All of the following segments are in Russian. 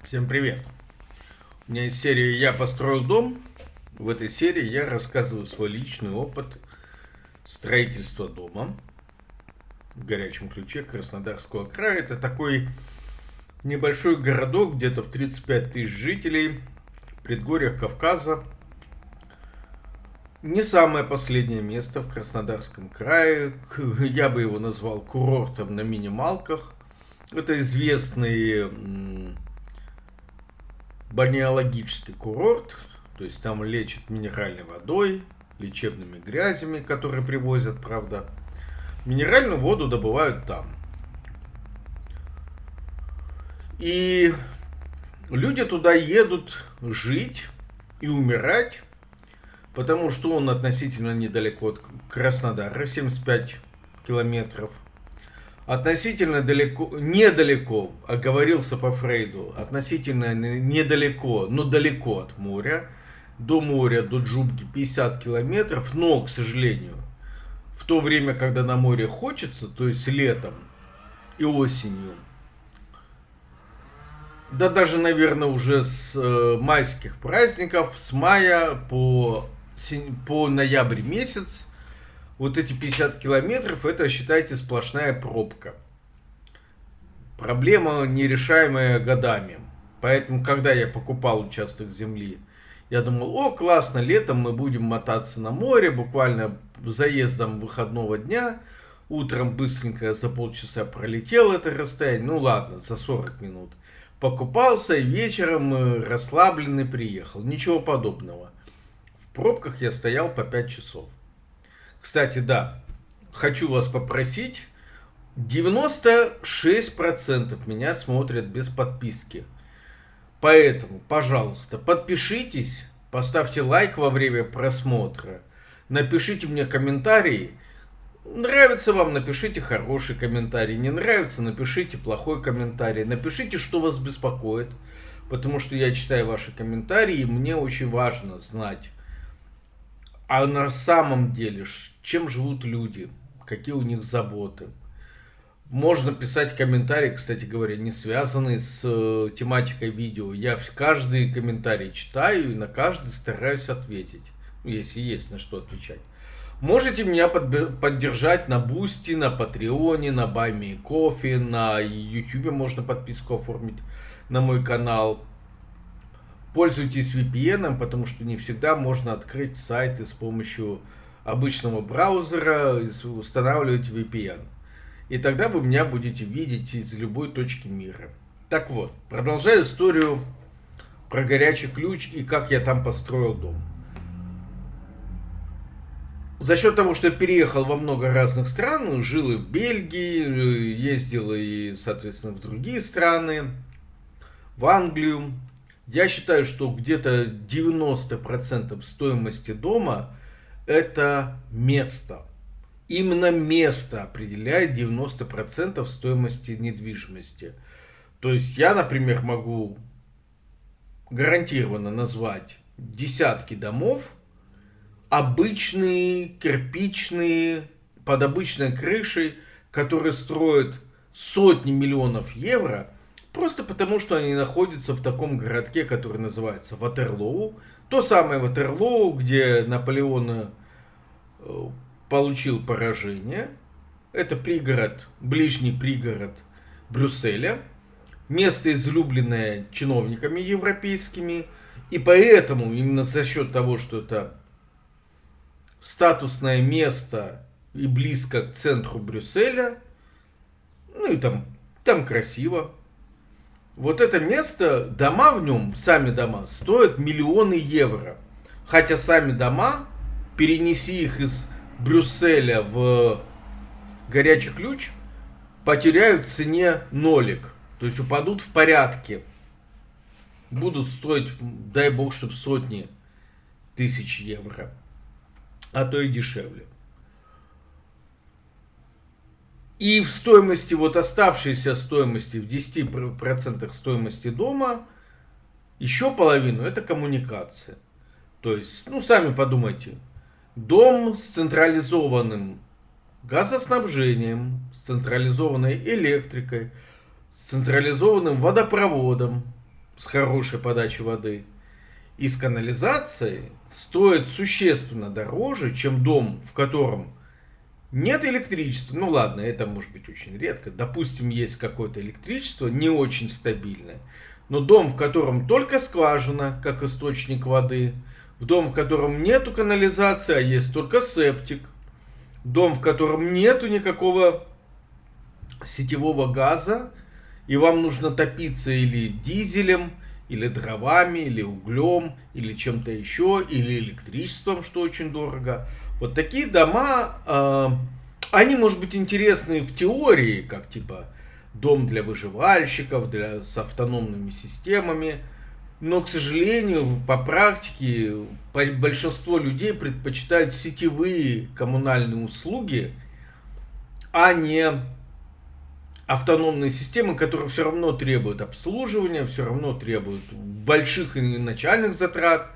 Всем привет! У меня есть серия «Я построил дом». В этой серии я рассказываю свой личный опыт строительства дома в Горячем Ключе Краснодарского края. Это такой небольшой городок, где-то в 35 тысяч жителей, в предгорьях Кавказа. Не самое последнее место в Краснодарском крае. Я бы его назвал курортом на минималках. Это известный бальнеологический курорт, то есть там лечат минеральной водой, лечебными грязями, которые привозят, правда. Минеральную воду добывают там. И люди туда едут жить и умирать, потому что он относительно недалеко от Краснодара, 75 километров. Относительно далеко, недалеко, оговорился по Фрейду, относительно недалеко, но далеко от моря, до моря, до Джубги 50 километров, но, к сожалению, в то время, когда на море хочется, то есть летом и осенью, да даже, наверное, уже с майских праздников, с мая по ноябрь месяц, вот эти 50 километров, это, считайте, сплошная пробка. Проблема, нерешаемая годами. Поэтому, когда я покупал участок земли, я думал, о, классно, летом мы будем мотаться на море, буквально заездом выходного дня. Утром быстренько за полчаса пролетел это расстояние, ну ладно, за 40 минут. Покупался и вечером расслабленный приехал. Ничего подобного. В пробках я стоял по 5 часов. Кстати, да, хочу вас попросить, 96% меня смотрят без подписки. Поэтому, пожалуйста, подпишитесь, поставьте лайк во время просмотра, напишите мне комментарии. Нравится вам, напишите хороший комментарий, не нравится, напишите плохой комментарий, напишите, что вас беспокоит, потому что я читаю ваши комментарии, и мне очень важно знать, а на самом деле, чем живут люди, какие у них заботы. Можно писать комментарии, кстати говоря, не связанные с тематикой видео. Я каждый комментарий читаю и на каждый стараюсь ответить, если есть на что отвечать. Можете меня поддержать на Бусти, на Патреоне, на Buy Me Coffee, на YouTube можно подписку оформить на мой канал. Пользуйтесь VPN, потому что не всегда можно открыть сайты с помощью обычного браузера и устанавливать VPN. И тогда вы меня будете видеть из любой точки мира. Так вот, продолжаю историю про Горячий Ключ и как я там построил дом. За счет того, что я переехал во много разных стран, жил и в Бельгии, ездил и, соответственно, в другие страны, в Англию. Я считаю, что где-то 90% стоимости дома это место. Именно место определяет 90% стоимости недвижимости. То есть я, например, могу гарантированно назвать десятки домов, обычные, кирпичные, под обычной крышей, которые строят сотни миллионов евро, просто потому, что они находятся в таком городке, который называется Ватерлоу. То самое Ватерлоу, где Наполеон получил поражение. Это пригород, ближний пригород Брюсселя. Место, излюбленное чиновниками европейскими. И поэтому, именно за счет того, что это статусное место и близко к центру Брюсселя, ну и там красиво. Вот это место, дома в нем, сами дома, стоят миллионы евро. Хотя сами дома, перенеси их из Брюсселя в Горячий Ключ, потеряют в цене нолик. То есть упадут в порядке. Будут стоить, дай бог, чтобы сотни тысяч евро. А то и дешевле. И в стоимости, вот оставшейся стоимости, в 10% стоимости дома, еще половину это коммуникация. То есть, ну сами подумайте, дом с централизованным газоснабжением, с централизованной электрикой, с централизованным водопроводом, с хорошей подачей воды и с канализацией стоит существенно дороже, чем дом, в котором нет электричества. Ну ладно, это может быть очень редко. Допустим, есть какое-то электричество, не очень стабильное. Но дом, в котором только скважина, как источник воды. В дом, в котором нету канализации, а есть только септик. Дом, в котором нету никакого сетевого газа. И вам нужно топиться или дизелем, или дровами, или углем, или чем-то еще, или электричеством, что очень дорого. Вот такие дома, они, может быть, интересны в теории, как типа дом для выживальщиков, с автономными системами. Но, к сожалению, по практике большинство людей предпочитают сетевые коммунальные услуги, а не автономные системы, которые все равно требуют обслуживания, все равно требуют больших и начальных затрат.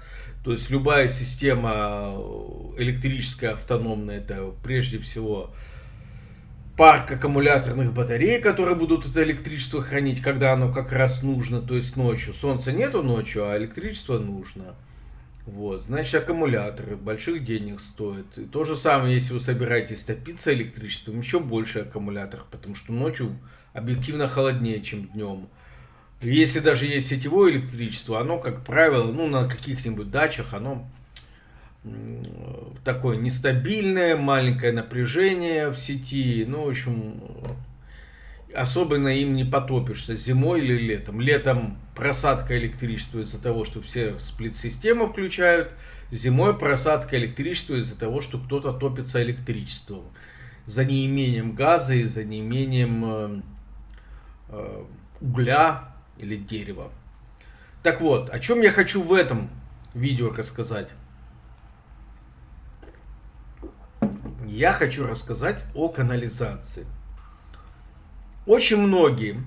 То есть любая система электрическая автономная, это прежде всего парк аккумуляторных батарей, которые будут это электричество хранить, когда оно как раз нужно, то есть ночью. Солнца нету ночью, а электричество нужно. Вот, значит, аккумуляторы больших денег стоят. И то же самое, если вы собираетесь топиться электричеством, еще больше аккумулятор, потому что ночью объективно холоднее, чем днем. Если даже есть сетевое электричество, оно, как правило, ну, на каких-нибудь дачах, оно такое нестабильное, маленькое напряжение в сети. Ну, в общем, особенно им не потопишься зимой или летом. Летом просадка электричества из-за того, что все сплит-системы включают. Зимой просадка электричества из-за того, что кто-то топится электричеством. За неимением газа и за неимением угля или дерева. Так вот, о чем я хочу в этом видео рассказать. Я хочу рассказать о канализации. Очень многие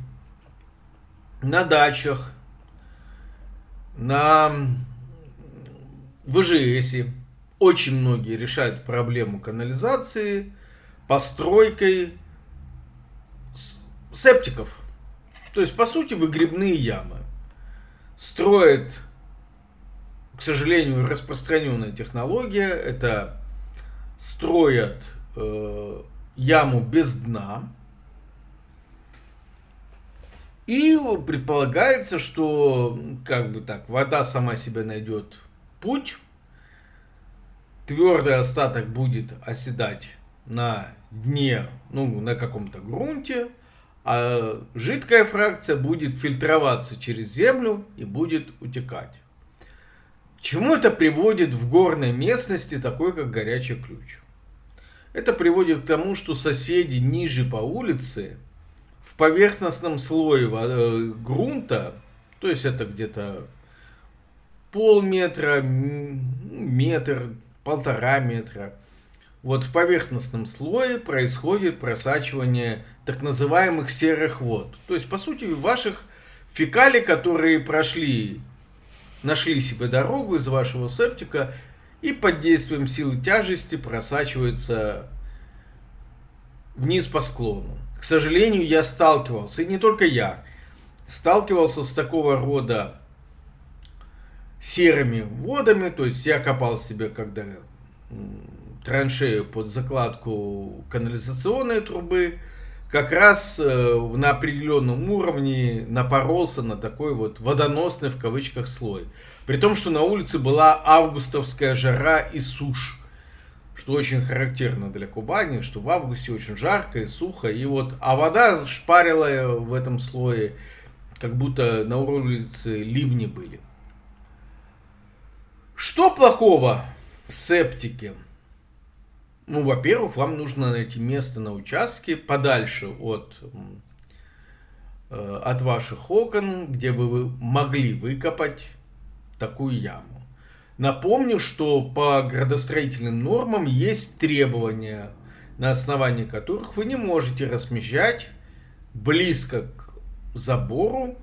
на дачах, в ИЖСе, очень многие решают проблему канализации постройкой септиков. То есть, по сути, выгребные ямы. Строят, к сожалению, распространенная технология. Это строят яму без дна. И предполагается, что как бы так, вода сама себе найдет путь. Твердый остаток будет оседать на дне, ну, на каком-то грунте. А жидкая фракция будет фильтроваться через землю и будет утекать. К чему это приводит в горной местности, такой как Горячий Ключ? Это приводит к тому, что соседи ниже по улице в поверхностном слое грунта, то есть это где-то полметра, метр, 1,5 метра, вот в поверхностном слое происходит просачивание так называемых серых вод. То есть, по сути, ваших фекалий, которые нашли себе дорогу из вашего септика и под действием силы тяжести просачиваются вниз по склону. К сожалению, я сталкивался, и не только я, сталкивался с такого рода серыми водами. То есть я копал себе когда траншею под закладку канализационной трубы, как раз на определенном уровне напоролся на такой вот водоносный в кавычках слой. При том, что на улице была августовская жара и сушь, что очень характерно для Кубани, что в августе очень жарко и сухо, и вот, а вода шпарила в этом слое, как будто на улице ливни были. Что плохого в септике? Ну, во-первых, вам нужно найти место на участке подальше от ваших окон, где вы могли выкопать такую яму. Напомню, что по градостроительным нормам есть требования, на основании которых вы не можете размещать близко к забору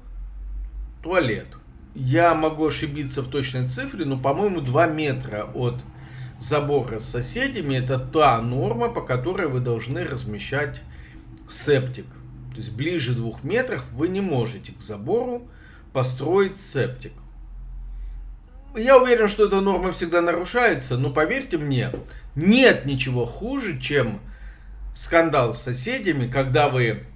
туалет. Я могу ошибиться в точной цифре, но, по-моему, 2 метра от забора с соседями — это та норма, по которой вы должны размещать септик. То есть ближе 2 метров вы не можете к забору построить септик. Я уверен, что эта норма всегда нарушается, но поверьте мне, нет ничего хуже, чем скандал с соседями, когда вы,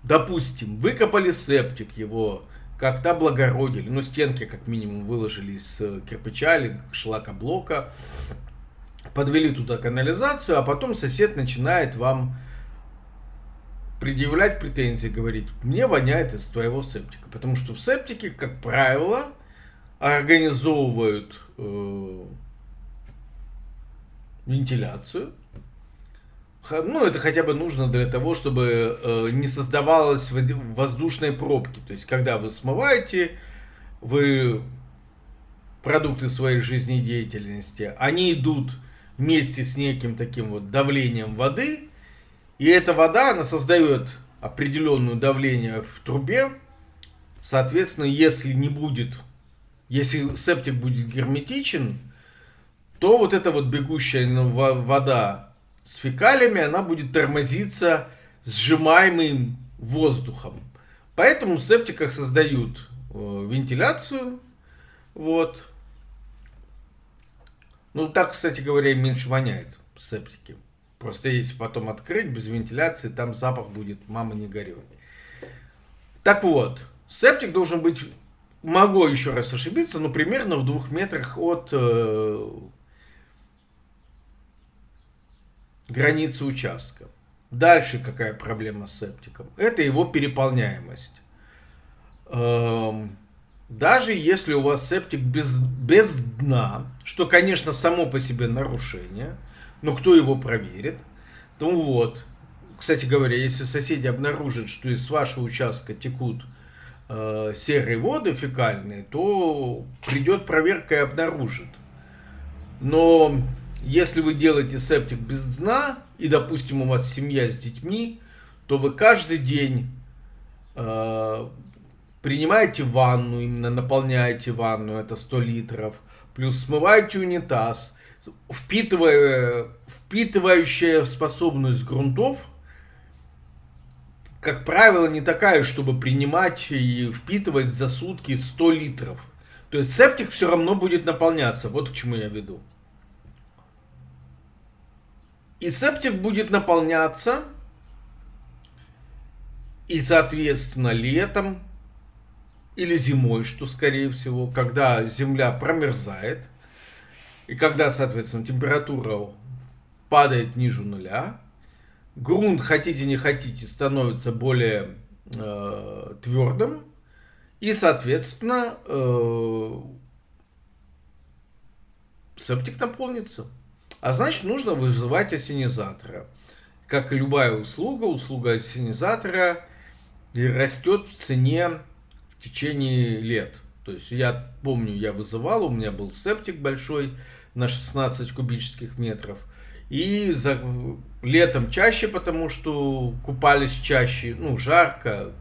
допустим, выкопали септик, его как-то облагородили, ну, стенки как минимум выложили из кирпича или шлакоблока, подвели туда канализацию, а потом сосед начинает вам предъявлять претензии, говорить: мне воняет из твоего септика, потому что в септике, как правило, организовывают вентиляцию. Ну, это хотя бы нужно для того, чтобы не создавалось воздушной пробки. То есть, когда вы смываете, вы продукты своей жизнедеятельности, они идут вместе с неким таким вот давлением воды, и эта вода, она создает определенное давление в трубе. Соответственно, если септик будет герметичен, то вот эта вот бегущая вода с фекалиями, она будет тормозиться сжимаемым воздухом. Поэтому в септиках создают вентиляцию. Вот. Ну, так, кстати говоря, меньше воняет в септике. Просто если потом открыть без вентиляции, там запах будет, мама не горюй. Так вот, септик должен быть, могу еще раз ошибиться, но примерно в 2 метрах от границы участка. Дальше какая проблема с септиком? Это его переполняемость. Даже если у вас септик без дна, что, конечно, само по себе нарушение, но кто его проверит? Ну вот, кстати говоря, если соседи обнаружат, что из вашего участка текут серые воды фекальные, то придет проверка и обнаружит. Но если вы делаете септик без дна, и, допустим, у вас семья с детьми, то вы каждый день принимаете ванну, именно наполняете ванну, это 100 литров, плюс смываете унитаз, впитывающая способность грунтов, как правило, не такая, чтобы принимать и впитывать за сутки 100 литров. То есть септик все равно будет наполняться. Вот к чему я веду. И септик будет наполняться, и, соответственно, летом или зимой, что скорее всего, когда земля промерзает, и когда, соответственно, температура падает ниже нуля, грунт, хотите не хотите, становится более твердым, и, соответственно, септик наполнится. А значит, нужно вызывать ассенизатора. Как и любая услуга ассенизатора растет в цене в течение лет. То есть я помню, я вызывал, у меня был септик большой на 16 кубических метров. И летом чаще, потому что купались чаще, ну, жарко,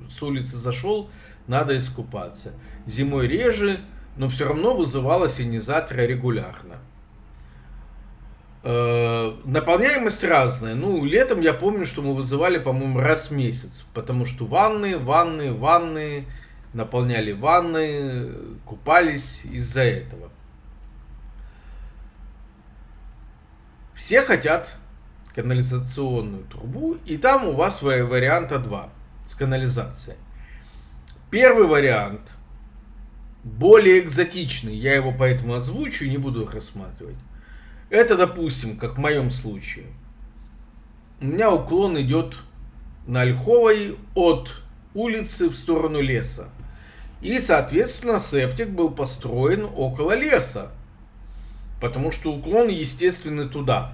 с улицы зашел, надо искупаться. Зимой реже, но все равно вызывал ассенизатора регулярно. Наполняемость разная. Ну, летом я помню, что мы вызывали, по-моему, раз в месяц. Потому что ванны, наполняли ванны, купались из-за этого. Все хотят канализационную трубу, и там у вас варианта 2 с канализацией. Первый вариант более экзотичный, я его поэтому озвучу и не буду рассматривать. Это, допустим, как в моем случае. У меня уклон идет на Ольховой от улицы в сторону леса. И, соответственно, септик был построен около леса. Потому что уклон естественный туда.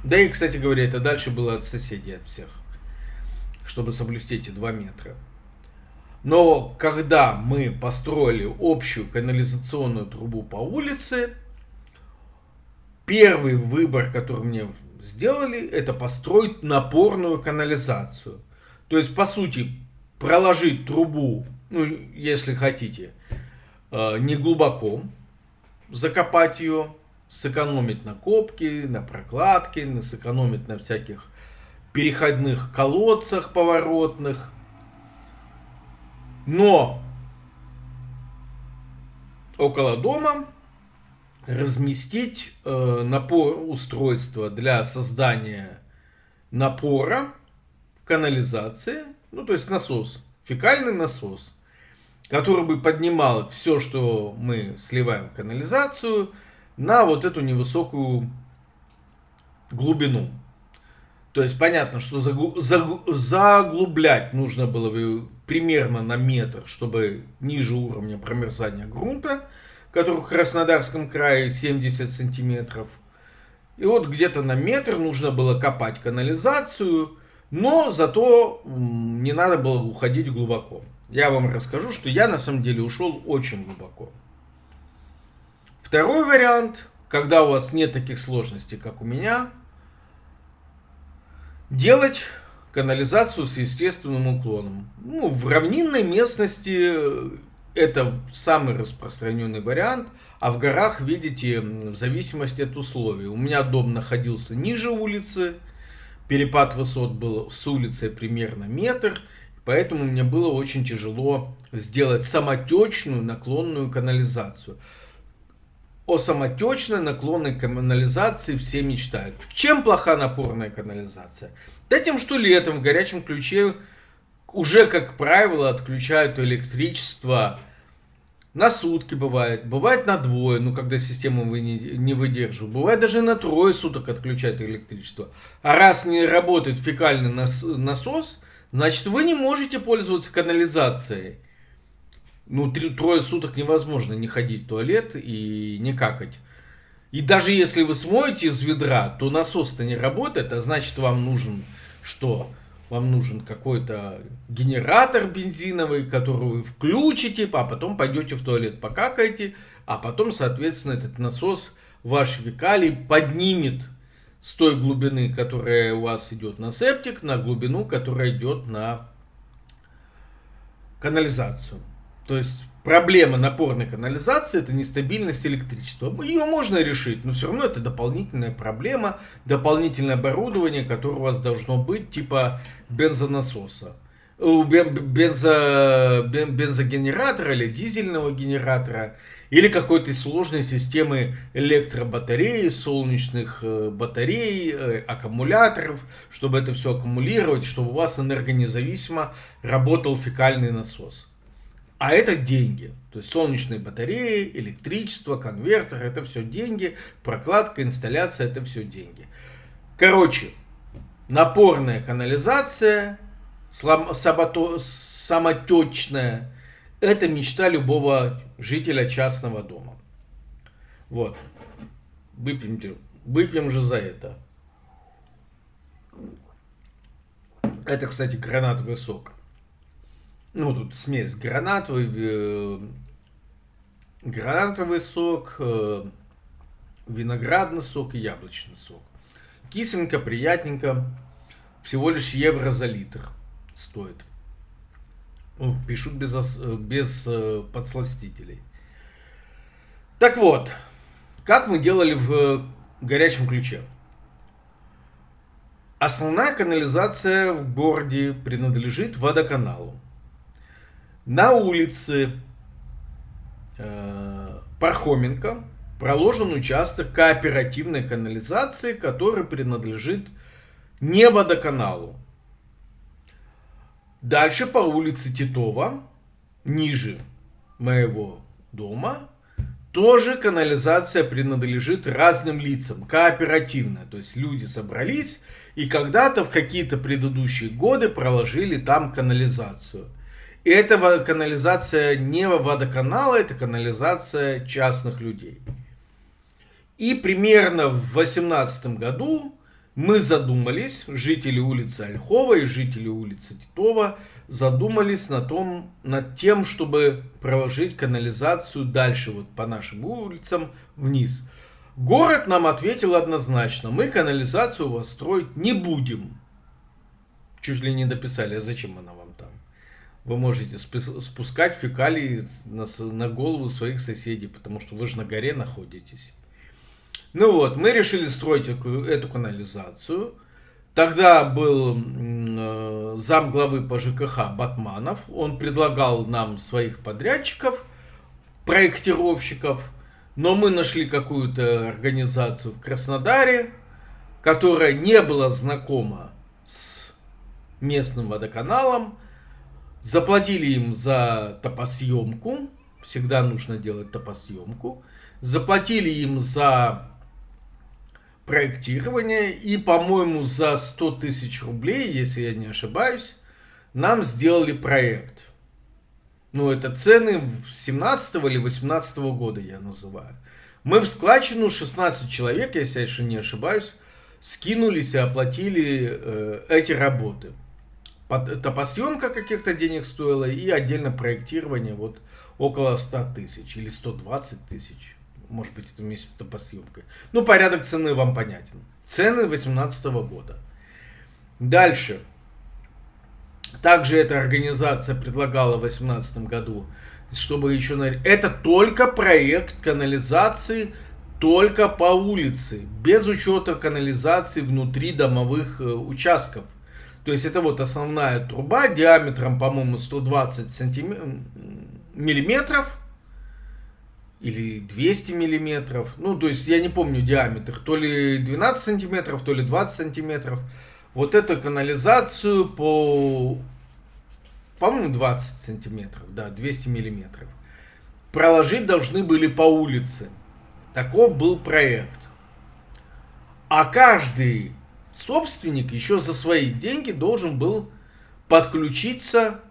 Да и, кстати говоря, это дальше было от соседей, от всех. Чтобы соблюсти эти 2 метра. Но когда мы построили общую канализационную трубу по улице, первый выбор, который мне сделали, это построить напорную канализацию. То есть, по сути, проложить трубу, ну, если хотите, не глубоко, закопать ее, сэкономить на копке, на прокладке, сэкономить на всяких переходных колодцах поворотных. Но около дома разместить устройство для создания напора в канализации, ну то есть насос, фекальный насос, который бы поднимал все, что мы сливаем в канализацию, на вот эту невысокую глубину. То есть понятно, что заглублять нужно было бы примерно на метр, чтобы ниже уровня промерзания грунта, который в Краснодарском крае 70 сантиметров. И вот где-то на метр нужно было копать канализацию, но зато не надо было уходить глубоко. Я вам расскажу, что я на самом деле ушел очень глубоко. Второй вариант, когда у вас нет таких сложностей, как у меня, делать канализацию с естественным уклоном. Ну, в равнинной местности это самый распространенный вариант, а в горах, видите, в зависимости от условий. У меня дом находился ниже улицы, перепад высот был с улицы примерно метр, поэтому мне было очень тяжело сделать самотечную наклонную канализацию. О самотечной наклонной канализации все мечтают. Чем плоха напорная канализация? Да тем, что летом в горячем ключе уже, как правило, отключают электричество на сутки бывает. Бывает на двое, ну когда система не выдерживает. Бывает даже на трое суток отключают электричество. А раз не работает фекальный насос, значит вы не можете пользоваться канализацией. Ну, трое суток невозможно не ходить в туалет и не какать. И даже если вы смоете из ведра, то насос-то не работает, а значит вам нужен что? Вам нужен какой-то генератор бензиновый, который вы включите, а потом пойдете в туалет покакаете, а потом, соответственно, этот насос ваш фекалий поднимет с той глубины, которая у вас идет на септик, на глубину, которая идет на канализацию. То есть проблема напорной канализации — это нестабильность электричества. Ее можно решить, но все равно это дополнительная проблема, дополнительное оборудование, которое у вас должно быть, типа бензонасоса, бензогенератора или дизельного генератора, или какой-то сложной системы электробатареи, солнечных батарей, аккумуляторов, чтобы это все аккумулировать, чтобы у вас энергонезависимо работал фекальный насос. А это деньги. То есть солнечные батареи, электричество, конвертер — это все деньги. Прокладка, инсталляция — это все деньги. Короче, напорная канализация, самотечная — это мечта любого жителя частного дома. Вот. Выпьем же за это. Это, кстати, гранатовый сок. Ну, тут смесь гранатовый сок, виноградный сок и яблочный сок. Кисленько, приятненько. Всего лишь евро за литр стоит. Пишут без подсластителей. Так вот, как мы делали в горячем ключе? Основная канализация в городе принадлежит водоканалу. На улице Пархоменко проложен участок кооперативной канализации, который принадлежит не водоканалу. Дальше по улице Титова, ниже моего дома, тоже канализация принадлежит разным лицам, кооперативная. То есть люди собрались и когда-то в какие-то предыдущие годы проложили там канализацию. И эта канализация не водоканала, это канализация частных людей. И примерно в 2018 году мы задумались, жители улицы Ольхова и жители улицы Титова задумались над тем, чтобы проложить канализацию дальше вот по нашим улицам вниз. Город нам ответил однозначно: мы канализацию у вас строить не будем. Чуть ли не дописали: а зачем она вам там? Вы можете спускать фекалии на голову своих соседей, потому что вы же на горе находитесь. Ну вот, мы решили строить эту канализацию. Тогда был замглавы по ЖКХ Батманов. Он предлагал нам своих подрядчиков. проектировщиков, но мы нашли какую-то организацию в Краснодаре, которая не была знакома с местным водоканалом, заплатили им за топосъемку, всегда нужно делать топосъемку, заплатили им за проектирование и, по-моему, за 100 тысяч рублей, если я не ошибаюсь, нам сделали проект. Ну, это цены 17 или 18 года я называю. Мы в складчину 16 человек, если я еще не ошибаюсь, скинулись и оплатили эти работы. Топосъемка каких-то денег стоила и отдельно проектирование вот около 100 тысяч или 120 тысяч. Может быть, это вместе с топосъемкой. Ну, порядок цены вам понятен. Цены 2018 года. Дальше. Также эта организация предлагала в 2018 году, чтобы еще... Это только проект канализации, только по улице, без учета канализации внутри домовых участков. То есть это вот основная труба диаметром, по-моему, 120 миллиметров или 200 миллиметров. Ну, то есть я не помню диаметр, то ли 12 сантиметров, то ли 20 сантиметров. Вот эту канализацию по-моему, 20 сантиметров, да, 200 миллиметров. Проложить должны были по улице. Таков был проект. А каждый собственник еще за свои деньги должен был подключиться,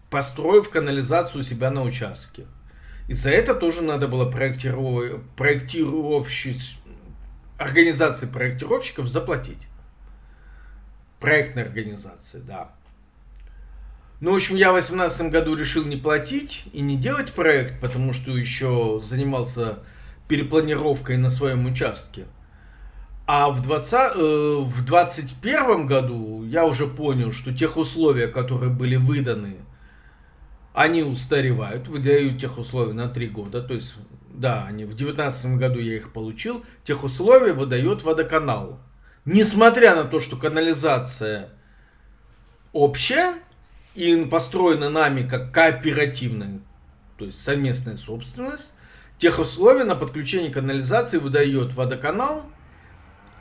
построив канализацию у себя на участке. И за это тоже надо было организации проектировщиков заплатить. Проектной организации, да. Ну, в общем, я в 2018 году решил не платить и не делать проект, потому что еще занимался перепланировкой на своем участке. А в 2021 году я уже понял, что тех условия, которые были выданы, они устаревают, выдают тех условий на 3 года. То есть, да, в 2019 году я их получил. Тех условия выдает водоканал. Несмотря на то, что канализация общая и построена нами как кооперативная, то есть совместная собственность, тех условий на подключение канализации выдает водоканал.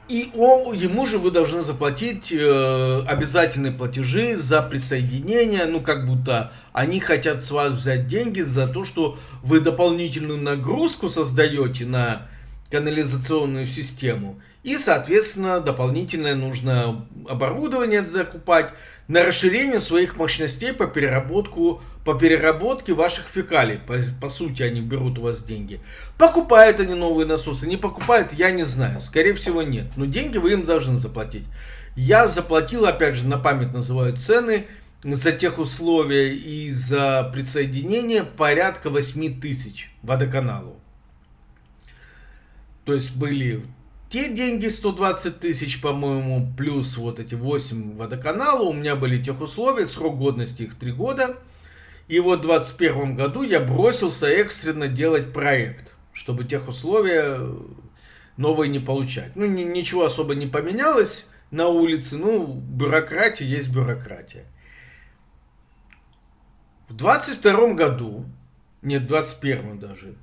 И ему же вы должны заплатить обязательные платежи за присоединение. Ну, как будто они хотят с вас взять деньги за то, что вы дополнительную нагрузку создаете на канализационную систему. И, соответственно, дополнительное нужно оборудование закупать на расширение своих мощностей по переработке ваших фекалий. По сути, они берут у вас деньги. Покупают они новые насосы, не покупают, я не знаю. Скорее всего, нет. Но деньги вы им должны заплатить. Я заплатил, опять же, на память называю цены, за тех условия и за присоединение порядка 8 тысяч водоканалу. То есть были те деньги 120 тысяч, по-моему, плюс вот эти 8 водоканала. У меня были тех условия, срок годности их 3 года. И вот в 2021 году я бросился экстренно делать проект, чтобы тех условия новые не получать. Ну, ничего особо не поменялось на улице. Ну, бюрократия есть бюрократия. В 2022 году, нет, в 2021 даже,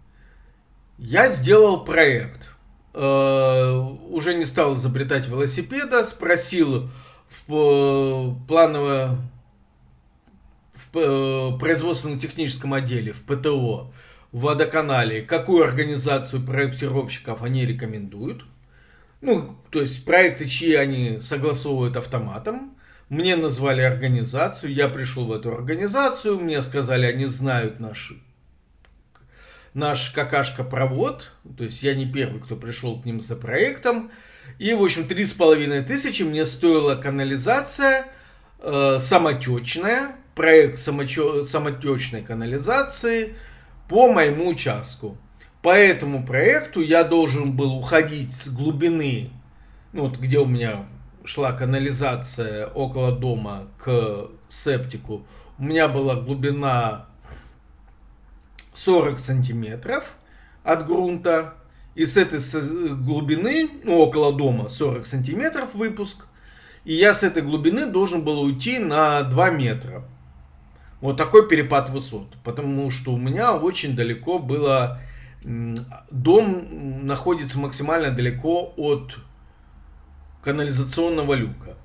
я сделал проект. Уже не стал изобретать велосипеда, спросил в производственно-техническом отделе, в ПТО, в водоканале, какую организацию проектировщиков они рекомендуют. Ну, то есть проекты, чьи они согласовывают автоматом. Мне назвали организацию, я пришел в эту организацию, мне сказали, они знают наш какашка-провод, то есть я не первый, кто пришел к ним за проектом. И, в общем, 3500 мне стоила канализация самотечная, проект самотечной канализации по моему участку. По этому проекту я должен был уходить с глубины, ну, вот где у меня шла канализация около дома к септику, у меня была глубина 40 сантиметров от грунта. И с этой глубины, ну, около дома 40 сантиметров выпуск. И я с этой глубины должен был уйти на 2 метра. Вот такой перепад высот. Потому что у меня очень далеко было... Дом находится максимально далеко от канализационного люка.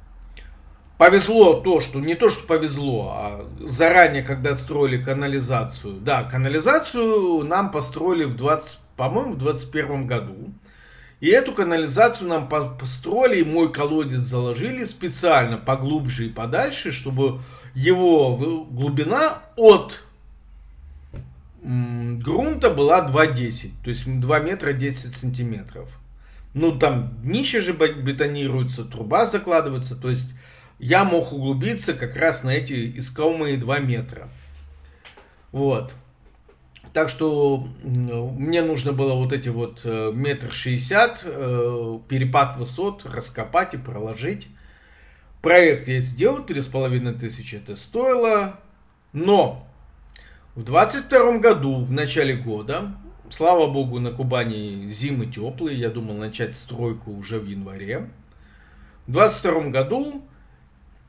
Повезло то, что... Не то, что повезло, а заранее, когда строили канализацию. Да, канализацию нам построили по-моему, в 21 году. И эту канализацию нам построили, и мой колодец заложили специально поглубже и подальше, чтобы его глубина от грунта была 2,10, то есть 2 метра 10 сантиметров. Ну, там днище же бетонируется, труба закладывается, то есть я мог углубиться как раз на эти искомые 2 метра. Вот. Так что мне нужно было вот эти вот 1,60 м, перепад высот раскопать и проложить. Проект я сделал, 3500 это стоило. Но в 22 году, в начале года, слава богу, на Кубани зимы теплые, я думал начать стройку уже в январе. В 22 году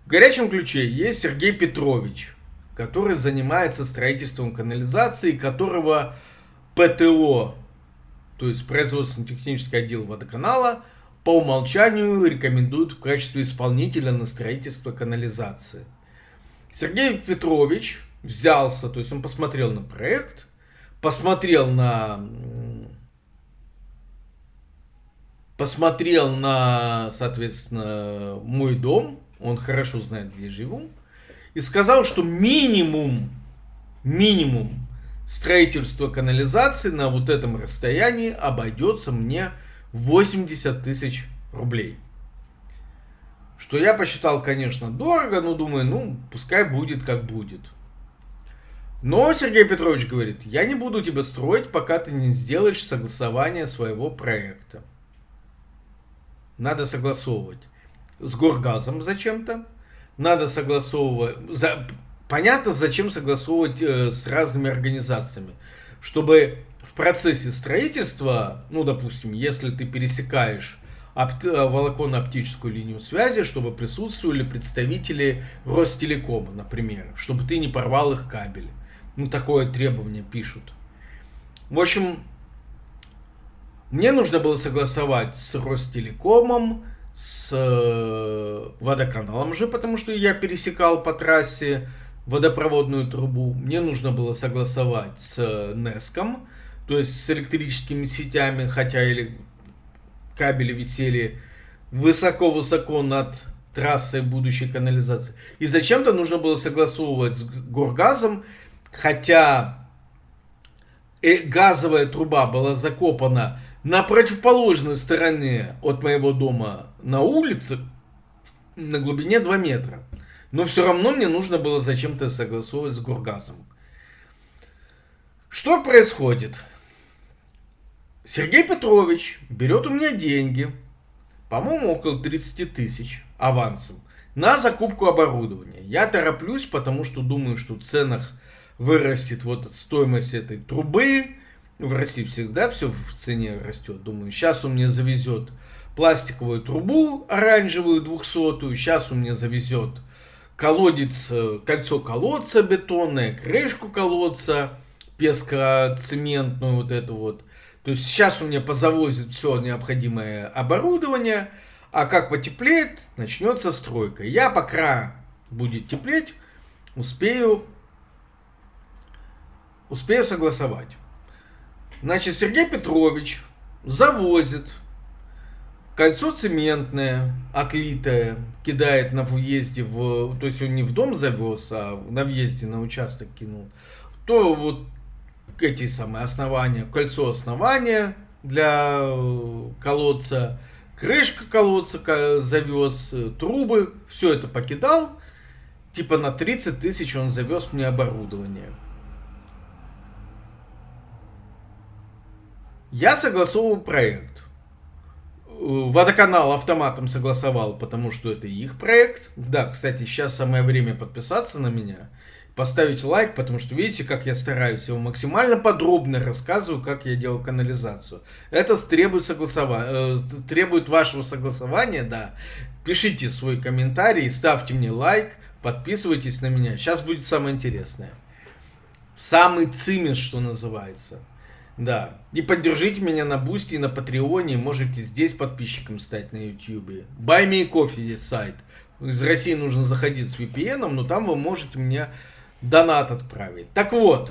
в горячем ключе есть Сергей Петрович, который занимается строительством канализации, которого ПТО, то есть производственно-технический отдел водоканала, по умолчанию рекомендуют в качестве исполнителя на строительство канализации. Сергей Петрович взялся, то есть он посмотрел на проект, посмотрел на, соответственно, мой дом, он хорошо знает, где я живу, и сказал, что минимум строительства канализации на вот этом расстоянии обойдется мне 80 тысяч рублей. Что я посчитал, конечно, дорого, но думаю, ну, пускай будет как будет. Но Сергей Петрович говорит, я не буду тебя строить, пока ты не сделаешь согласование своего проекта. Надо согласовывать с Горгазом зачем-то. Надо согласовывать... Понятно, зачем согласовывать с разными организациями. Чтобы в процессе строительства, ну, допустим, если ты пересекаешь волоконно-оптическую линию связи, чтобы присутствовали представители Ростелекома, например, чтобы ты не порвал их кабель. Ну, такое требование пишут. В общем, мне нужно было согласовать с Ростелекомом, с водоканалом же, потому что я пересекал по трассе водопроводную трубу. Мне нужно было согласовать с НЭСКом, то есть с электрическими сетями, хотя кабели висели высоко-высоко над трассой будущей канализации. И зачем-то нужно было согласовывать с Горгазом, хотя газовая труба была закопана на противоположной стороне от моего дома на улице на глубине 2 метра. Но все равно мне нужно было зачем-то согласовывать с Горгазом. Что происходит? Сергей Петрович берет у меня деньги, по-моему, около 30 тысяч авансом, на закупку оборудования. Я тороплюсь, потому что думаю, что в ценах вырастет вот стоимость этой трубы. В России всегда все в цене растет. Думаю, сейчас он мне завезет пластиковую трубу оранжевую 200-ю, сейчас он мне завезет колодец, кольцо колодца бетонное, крышку колодца песко-цементную вот эту вот. То есть сейчас он мне позавозит все необходимое оборудование, а как потеплеет, начнется стройка. Я пока будет теплеть, успею согласовать. Значит, Сергей Петрович завозит кольцо цементное, отлитое, кидает на въезде, то есть он не в дом завез, а на въезде на участок кинул. То вот эти самые основания, кольцо основания для колодца, крышка колодца завез, трубы, все это покидал. Типа на 30 тысяч он завез мне оборудование. Я согласовывал проект. Водоканал автоматом согласовал, потому что это их проект. Да, кстати, сейчас самое время подписаться на меня, поставить лайк, потому что видите, как я стараюсь. Я максимально подробно рассказываю, как я делал канализацию. Это требует вашего согласования, да. Пишите свой комментарий, ставьте мне лайк, подписывайтесь на меня. Сейчас будет самое интересное. Самый цимис, что называется. Да. И поддержите меня на Бусти и на Патреоне. Можете здесь подписчиком стать на Ютьюбе. Buy Me Coffee есть сайт. Из России нужно заходить с VPN, но там вы можете мне донат отправить. Так вот,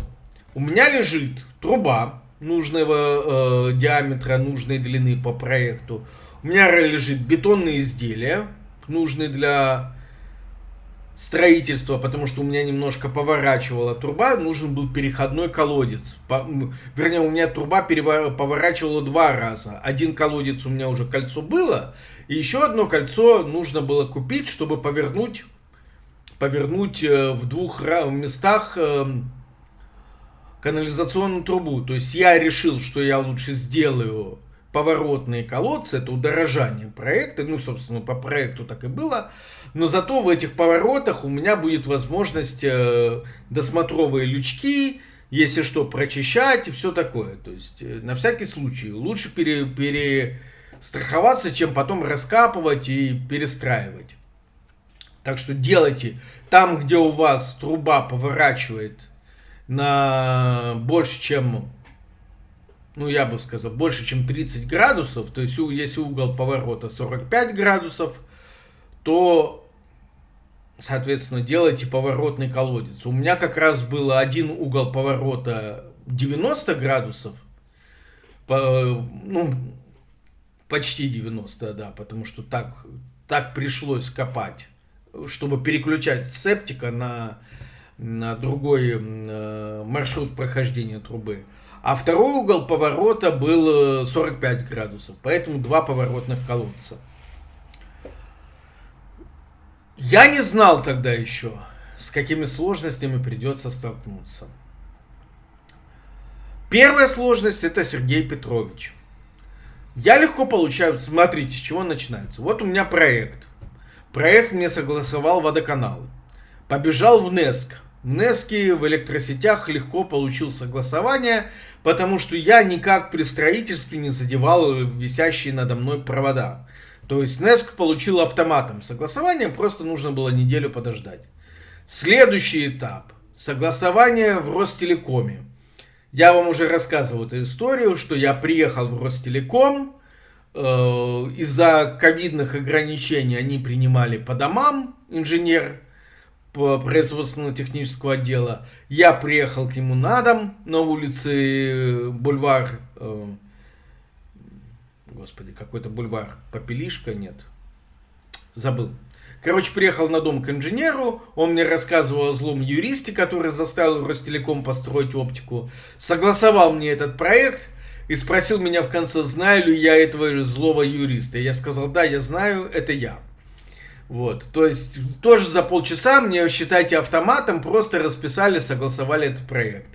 у меня лежит труба нужного диаметра, нужной длины по проекту. У меня лежит бетонные изделия, нужные для строительства, потому что у меня немножко поворачивала труба, нужен был переходной колодец. Вернее, у меня труба поворачивала 2 раза. Один колодец у меня уже кольцо было, и еще одно кольцо нужно было купить, чтобы повернуть в 2 местах канализационную трубу. То есть я решил, что я лучше сделаю поворотные колодцы, это удорожание проекта, ну, собственно, по проекту так и было, но зато в этих поворотах у меня будет возможность досмотровые лючки, если что, прочищать и все такое. То есть, на всякий случай, лучше перестраховаться, чем потом раскапывать и перестраивать. Так что делайте там, где у вас труба поворачивает на больше, чем, ну, я бы сказал, больше, чем 30 градусов, то есть, если угол поворота 45 градусов, то, соответственно, делайте поворотный колодец. У меня как раз был один угол поворота 90 градусов, ну, почти 90, да, потому что так пришлось копать, чтобы переключать с септика на другой маршрут прохождения трубы. А второй угол поворота был 45 градусов, поэтому 2 поворотных колодца. Я не знал тогда еще, с какими сложностями придется столкнуться. Первая сложность — это Сергей Петрович. Я легко получаю, смотрите, с чего начинается. Вот у меня проект. Проект мне согласовал водоканал. Побежал в НЭСК. В НЭСКе в электросетях легко получил согласование, потому что я никак при строительстве не задевал висящие надо мной провода. То есть НЭСК получил автоматом согласование, просто нужно было неделю подождать. Следующий этап. Согласование в Ростелекоме. Я вам уже рассказывал эту историю, что я приехал в Ростелеком, из-за ковидных ограничений они принимали по домам, инженер производственно-технического отдела. Я приехал к нему на дом, на улице бульвар, господи, какой-то бульвар, Попелишка, нет, забыл. Короче, приехал на дом к инженеру, он мне рассказывал о злом юристе, который заставил Ростелеком построить оптику, согласовал мне этот проект и спросил меня в конце, знаю ли я этого злого юриста. Я сказал, да, я знаю, это я. Вот, то есть, тоже за полчаса мне, считайте, автоматом просто расписали, согласовали этот проект.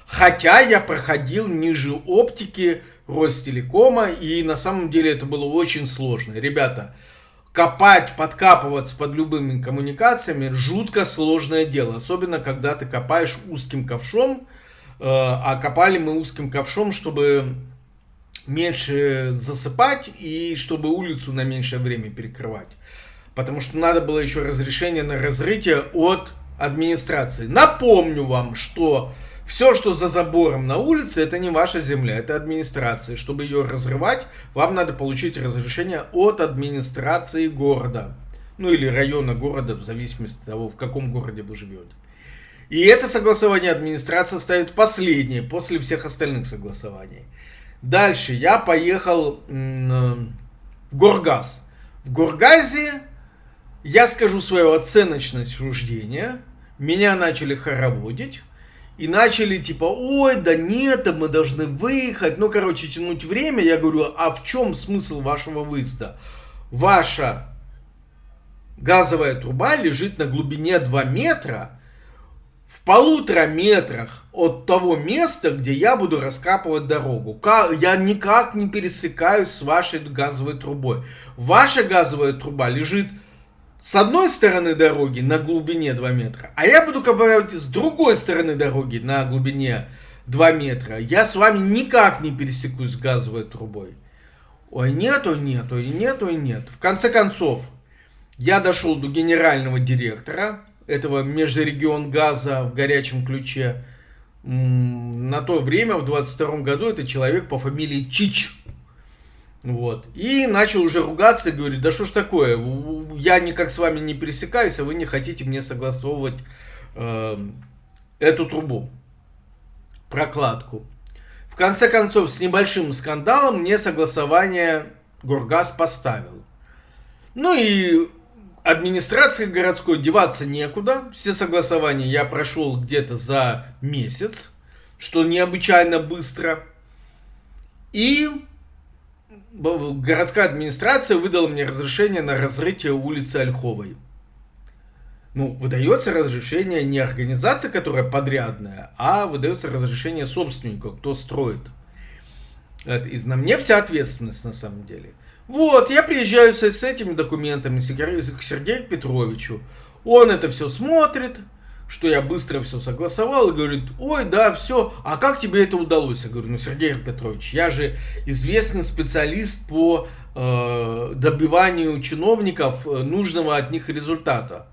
Хотя я проходил ниже оптики Ростелекома, и на самом деле это было очень сложно. Ребята, копать, подкапываться под любыми коммуникациями жутко сложное дело. Особенно, когда ты копаешь узким ковшом. А копали мы узким ковшом, чтобы меньше засыпать и чтобы улицу на меньшее время перекрывать. Потому что надо было еще разрешение на разрытие от администрации. Напомню вам, что все, что за забором на улице, это не ваша земля, это администрация. Чтобы ее разрывать, вам надо получить разрешение от администрации города. Ну или района города, в зависимости от того, в каком городе вы живете. И это согласование администрация ставит последнее, после всех остальных согласований. Дальше я поехал в Горгаз. В Горгазе я скажу свое оценочное суждение. Меня начали хороводить. И начали типа, ой, да нет, мы должны выехать. Ну, короче, тянуть время. Я говорю, а в чем смысл вашего выезда? Ваша газовая труба лежит на глубине 2 метра. В 1,5 метрах от того места, где я буду раскапывать дорогу. Я никак не пересекаюсь с вашей газовой трубой. Ваша газовая труба лежит с одной стороны дороги на глубине 2 метра, а я буду копать с другой стороны дороги на глубине 2 метра. Я с вами никак не пересекусь с газовой трубой. Ой, нет, ой, нет, ой, нет, ой, нет. В конце концов, я дошел до генерального директора этого Межрегионгаза в горячем ключе. На то время, в 22 году, это человек по фамилии Чич. Вот. И начал уже ругаться и говорит: да что ж такое, я никак с вами не пересекаюсь, а вы не хотите мне согласовывать эту трубу, прокладку. В конце концов, с небольшим скандалом мне согласование Горгаз поставил. Ну и администрации городской деваться некуда. Все согласования я прошел где-то за месяц, что необычайно быстро. И городская администрация выдала мне разрешение на разрытие улицы Ольховой. Ну, выдается разрешение не организации, которая подрядная, а выдается разрешение собственнику, кто строит. На мне вся ответственность на самом деле. Вот, я приезжаю с этими документами к Сергею Петровичу. Он это все смотрит, что я быстро все согласовал, и говорит: ой, да, все, а как тебе это удалось? Я говорю: ну, Сергей Петрович, я же известный специалист по добиванию чиновников нужного от них результата.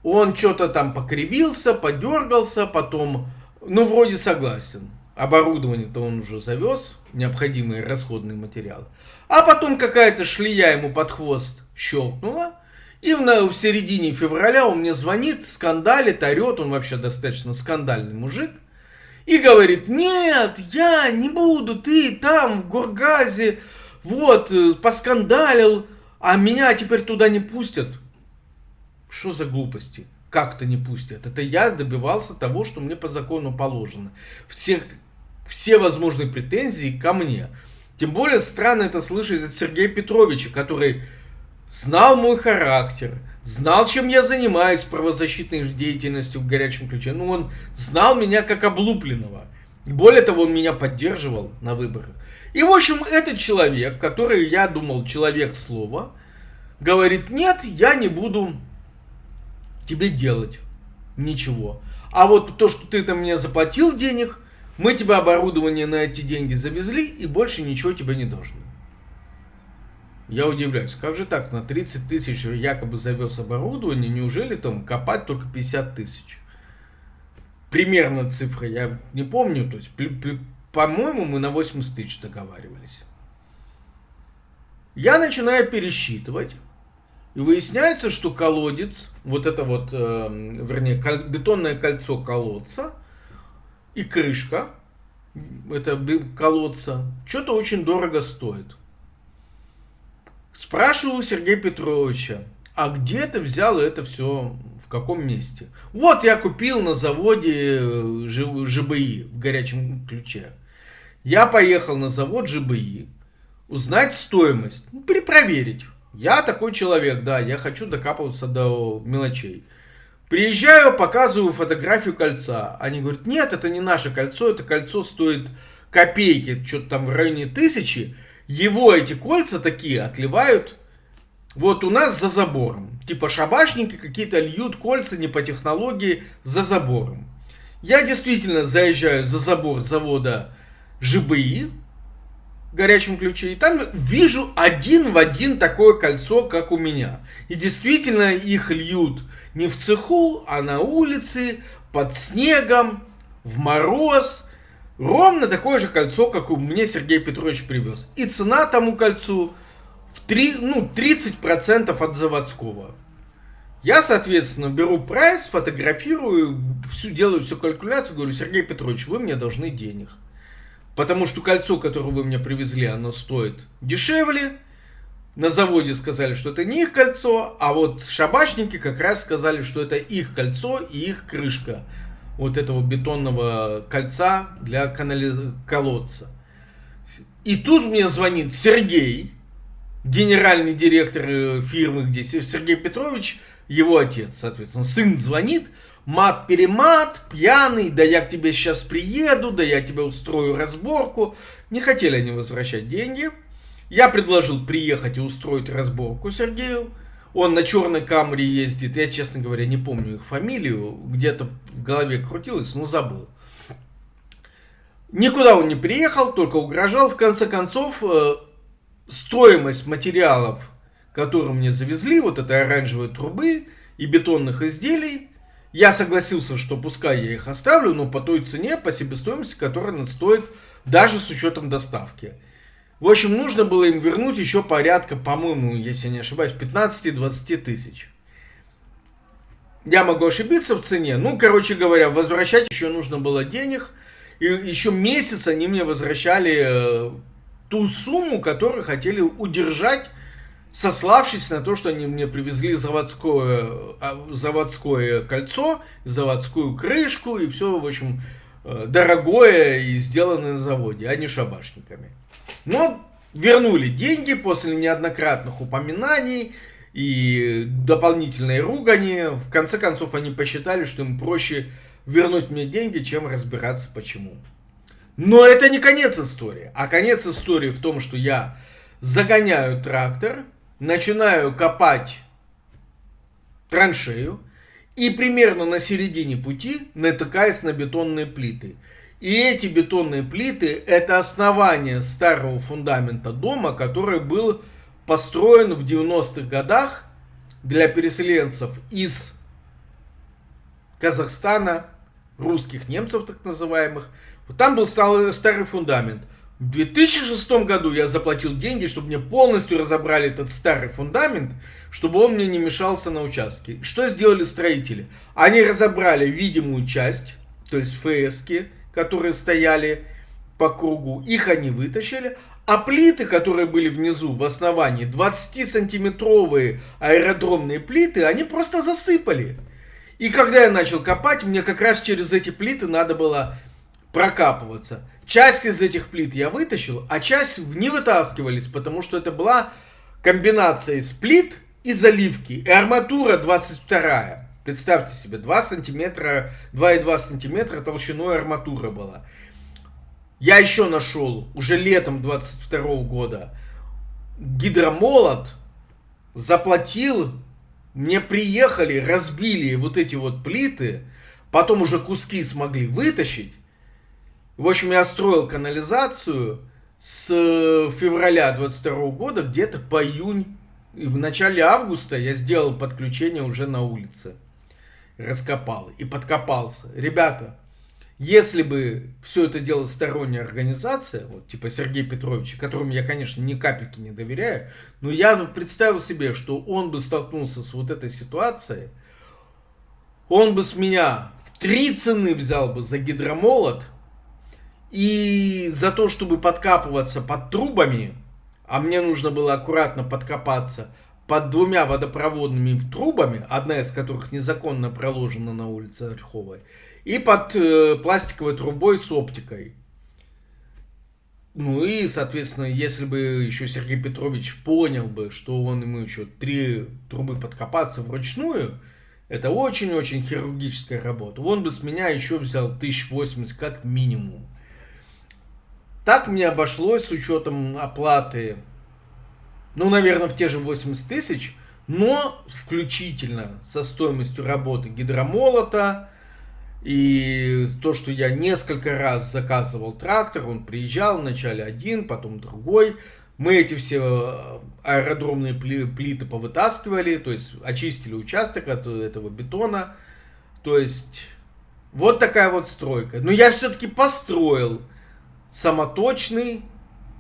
Он что-то там покривился, подергался, потом, ну, вроде согласен. Оборудование-то он уже завез, необходимые расходные материалы. А потом какая-то шлея ему под хвост щелкнула. И в середине февраля он мне звонит, скандалит, орет, он вообще достаточно скандальный мужик. И говорит: нет, я не буду, ты там в Горгазе, вот, поскандалил, а меня теперь туда не пустят. Что за глупости? Как-то не пустят. Это я добивался того, что мне по закону положено. Все возможные претензии ко мне. Тем более странно это слышать от Сергея Петровича, который знал мой характер, знал, чем я занимаюсь правозащитной деятельностью в горячем ключе. Ну, он знал меня как облупленного. Более того, он меня поддерживал на выборах. И, в общем, этот человек, который, я думал, человек слова, говорит: нет, я не буду тебе делать ничего. А вот то, что ты там мне заплатил денег, мы тебе оборудование на эти деньги завезли, и больше ничего тебе не должны. Я удивляюсь, как же так, на 30 тысяч якобы завез оборудование, неужели там копать только 50 тысяч? Примерно цифры я не помню, то есть, по-моему, мы на 80 тысяч договаривались. Я начинаю пересчитывать, и выясняется, что колодец, вот это вот, вернее, бетонное кольцо колодца и крышка, это колодца, что-то очень дорого стоит. Спрашиваю у Сергея Петровича: а где ты взял это все, в каком месте? Вот я купил на заводе ЖБИ в горячем ключе. Я поехал на завод ЖБИ узнать стоимость, перепроверить. Я такой человек, да, я хочу докапываться до мелочей. Приезжаю, показываю фотографию кольца. Они говорят: нет, это не наше кольцо, это кольцо стоит копейки, что-то там в районе 1000. Его эти кольца такие отливают вот у нас за забором. Типа шабашники какие-то льют кольца не по технологии за забором. Я действительно заезжаю за забор завода ЖБИ в горячем ключе, и там вижу один в один такое кольцо, как у меня. И действительно их льют не в цеху, а на улице, под снегом, в мороз. Ровно такое же кольцо, как у меня Сергей Петрович привез. И цена тому кольцу в 30% от заводского. Я, соответственно, беру прайс, фотографирую, делаю всю калькуляцию, говорю: Сергей Петрович, вы мне должны денег. Потому что кольцо, которое вы мне привезли, оно стоит дешевле. На заводе сказали, что это не их кольцо, а вот шабашники как раз сказали, что это их кольцо и их крышка вот этого бетонного кольца для колодца. И тут мне звонит Сергей, генеральный директор фирмы, где Сергей Петрович, его отец, соответственно. Сын звонит, мат-перемат, пьяный: да я к тебе сейчас приеду, да я тебе устрою разборку. Не хотели они возвращать деньги. Я предложил приехать и устроить разборку Сергею. Он на черной Камри ездит. Я, честно говоря, не помню их фамилию. Где-то в голове крутилось, но забыл. Никуда он не приехал, только угрожал. В конце концов, стоимость материалов, которые мне завезли, вот этой оранжевой трубы и бетонных изделий. Я согласился, что пускай я их оставлю, но по той цене, по себестоимости, которая она стоит даже с учетом доставки. В общем, нужно было им вернуть еще порядка, по-моему, если не ошибаюсь, 15-20 тысяч. Я могу ошибиться в цене. Ну, короче говоря, возвращать еще нужно было денег. И еще месяц они мне возвращали ту сумму, которую хотели удержать, сославшись на то, что они мне привезли заводское кольцо, заводскую крышку и все, в общем, дорогое и сделанное на заводе, а не шабашниками. Но вернули деньги после неоднократных упоминаний и дополнительной ругани. В конце концов, они посчитали, что им проще вернуть мне деньги, чем разбираться почему. Но это не конец истории. А конец истории в том, что я загоняю трактор, начинаю копать траншею и примерно на середине пути натыкаюсь на бетонные плиты. И эти бетонные плиты — это основание старого фундамента дома, который был построен в 90-х годах для переселенцев из Казахстана, русских немцев так называемых. Там был старый фундамент. В 2006 году я заплатил деньги, чтобы мне полностью разобрали этот старый фундамент, чтобы он мне не мешался на участке. Что сделали строители? Они разобрали видимую часть, то есть ФСки, которые стояли по кругу, их они вытащили, а плиты, которые были внизу, в основании, 20-сантиметровые аэродромные плиты, они просто засыпали. И когда я начал копать, мне как раз через эти плиты надо было прокапываться. Часть из этих плит я вытащил, а часть не вытаскивались, потому что это была комбинация из плит и заливки. И арматура 22. Представьте себе, 2,2 сантиметра толщиной арматура была. Я еще нашел, уже летом 22 года, гидромолот, заплатил, мне приехали, разбили вот эти вот плиты, потом уже куски смогли вытащить. В общем, я строил канализацию с февраля 22 года, где-то по июнь. И в начале августа я сделал подключение уже на улице. Раскопал и подкопался. Ребята, если бы все это делала сторонняя организация, вот типа Сергея Петровича, которому я, конечно, ни капельки не доверяю, но я представил себе, что он бы столкнулся с вот этой ситуацией, он бы с меня в 3 цены взял бы за гидромолот и за то, чтобы подкапываться под трубами, а мне нужно было аккуратно подкопаться под 2 водопроводными трубами, одна из которых незаконно проложена на улице Ольховой, и под пластиковой трубой с оптикой. Ну и, соответственно, если бы еще Сергей Петрович понял бы, что он ему еще 3 трубы подкопаться вручную, это очень-очень хирургическая работа, он бы с меня еще взял 1080 как минимум. Так мне обошлось с учетом оплаты, ну, наверное, в те же 80 тысяч, но включительно со стоимостью работы гидромолота и то, что я несколько раз заказывал трактор, он приезжал вначале один, потом другой. Мы эти все аэродромные плиты повытаскивали, то есть очистили участок от этого бетона. То есть вот такая вот стройка. Но я все-таки построил самоточный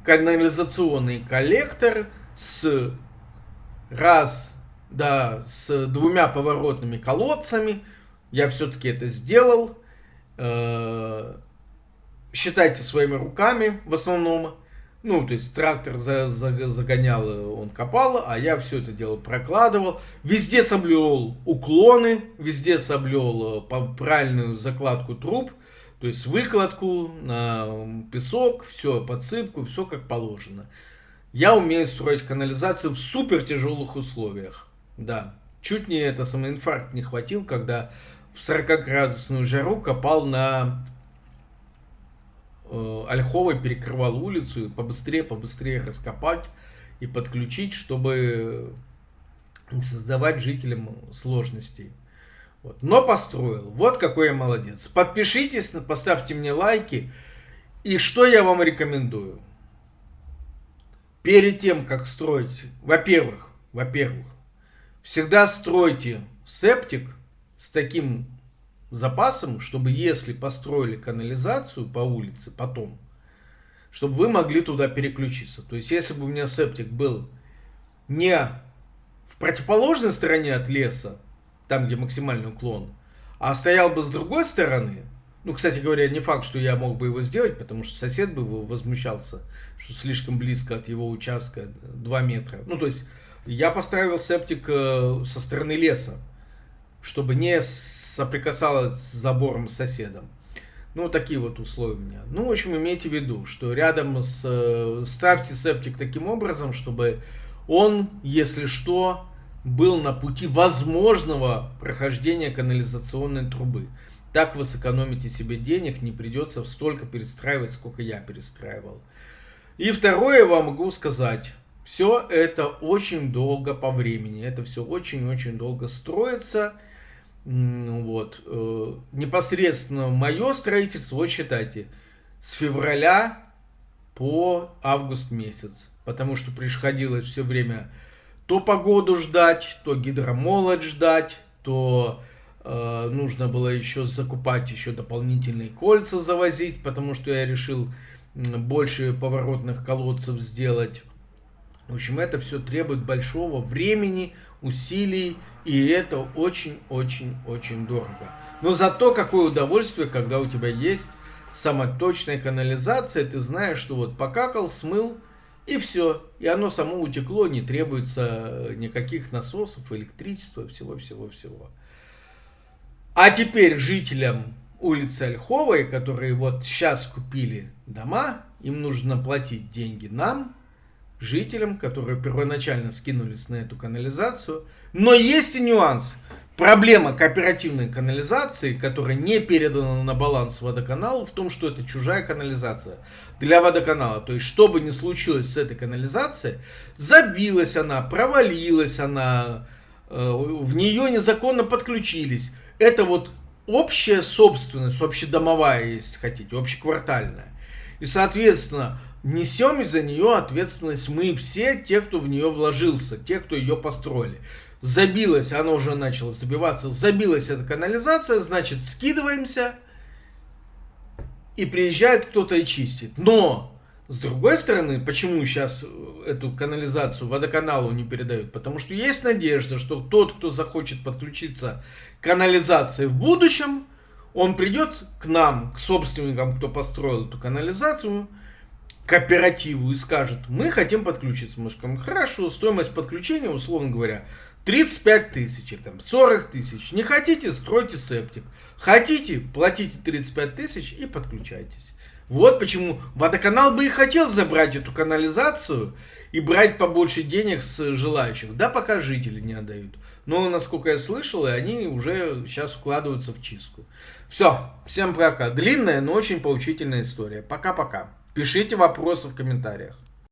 канализационный коллектор с 2 поворотными колодцами. Я все-таки это сделал. Считайте своими руками в основном. Ну, то есть трактор загонял, он копал, а я все это дело прокладывал. Везде соблюл уклоны, везде соблюл правильную закладку труб. То есть выкладку на песок, все, подсыпку, все как положено. Я умею строить канализацию в супер тяжелых условиях. Да, чуть не это самоинфаркт не хватил, когда в 40-градусную жару копал на Ольховой, перекрывал улицу, и побыстрее раскопать и подключить, чтобы не создавать жителям сложностей. Вот. Но построил. Вот какой я молодец. Подпишитесь, поставьте мне лайки. И что я вам рекомендую? Перед тем, как строить, во-первых, всегда стройте септик с таким запасом, чтобы если построили канализацию по улице потом, чтобы вы могли туда переключиться. То есть, если бы у меня септик был не в противоположной стороне от леса, там, где максимальный уклон, а стоял бы с другой стороны, ну, кстати говоря, не факт, что я мог бы его сделать, потому что сосед бы возмущался, что слишком близко от его участка 2 метра. Ну, то есть, я поставил септик со стороны леса, чтобы не соприкасалось с забором с соседом. Ну, такие вот условия у меня. Ну, в общем, имейте в виду, что рядом ставьте септик таким образом, чтобы он, если что, был на пути возможного прохождения канализационной трубы. Так вы сэкономите себе денег, не придется столько перестраивать, сколько я перестраивал. И второе я вам могу сказать. Все это очень долго по времени. Это все очень-очень долго строится. Вот. Непосредственно мое строительство, вот считайте, с февраля по август месяц. Потому что приходилось все время то погоду ждать, то гидромолоть ждать, то нужно было еще закупать еще дополнительные кольца завозить, потому что я решил больше поворотных колодцев сделать. В общем, это все требует большого времени, усилий, и это очень-очень-очень дорого. Но зато какое удовольствие, когда у тебя есть самоточная канализация, ты знаешь, что вот покакал, смыл, и все. И оно само утекло, не требуется никаких насосов, электричества, всего-всего-всего. А теперь жителям улицы Ольховой, которые вот сейчас купили дома, им нужно платить деньги нам, жителям, которые первоначально скинулись на эту канализацию. Но есть и нюанс. Проблема кооперативной канализации, которая не передана на баланс водоканалу, в том, что это чужая канализация для водоканала. То есть, что бы ни случилось с этой канализацией, забилась она, провалилась она, в нее незаконно подключились. Это вот общая собственность, общедомовая, если хотите, общеквартальная. И, соответственно, несем из-за нее ответственность мы все, те, кто в нее вложился, те, кто ее построили. Забилась, она уже начала забиваться, забилась эта канализация, значит, скидываемся, и приезжает кто-то и чистит. Но, с другой стороны, почему сейчас эту канализацию водоканалу не передают? Потому что есть надежда, что тот, кто захочет подключиться к канализации в будущем, он придет к нам, к собственникам, кто построил эту канализацию, кооперативу, и скажет: мы хотим подключиться. Мы скажем: хорошо, стоимость подключения, условно говоря, 35 тысяч или там 40 тысяч. Не хотите, стройте септик. Хотите, платите 35 тысяч и подключайтесь. Вот почему водоканал бы и хотел забрать эту канализацию и брать побольше денег с желающих. Да, пока жители не отдают. Но, насколько я слышал, и они уже сейчас вкладываются в чистку. Все, всем пока. Длинная, но очень поучительная история. Пока-пока. Пишите вопросы в комментариях.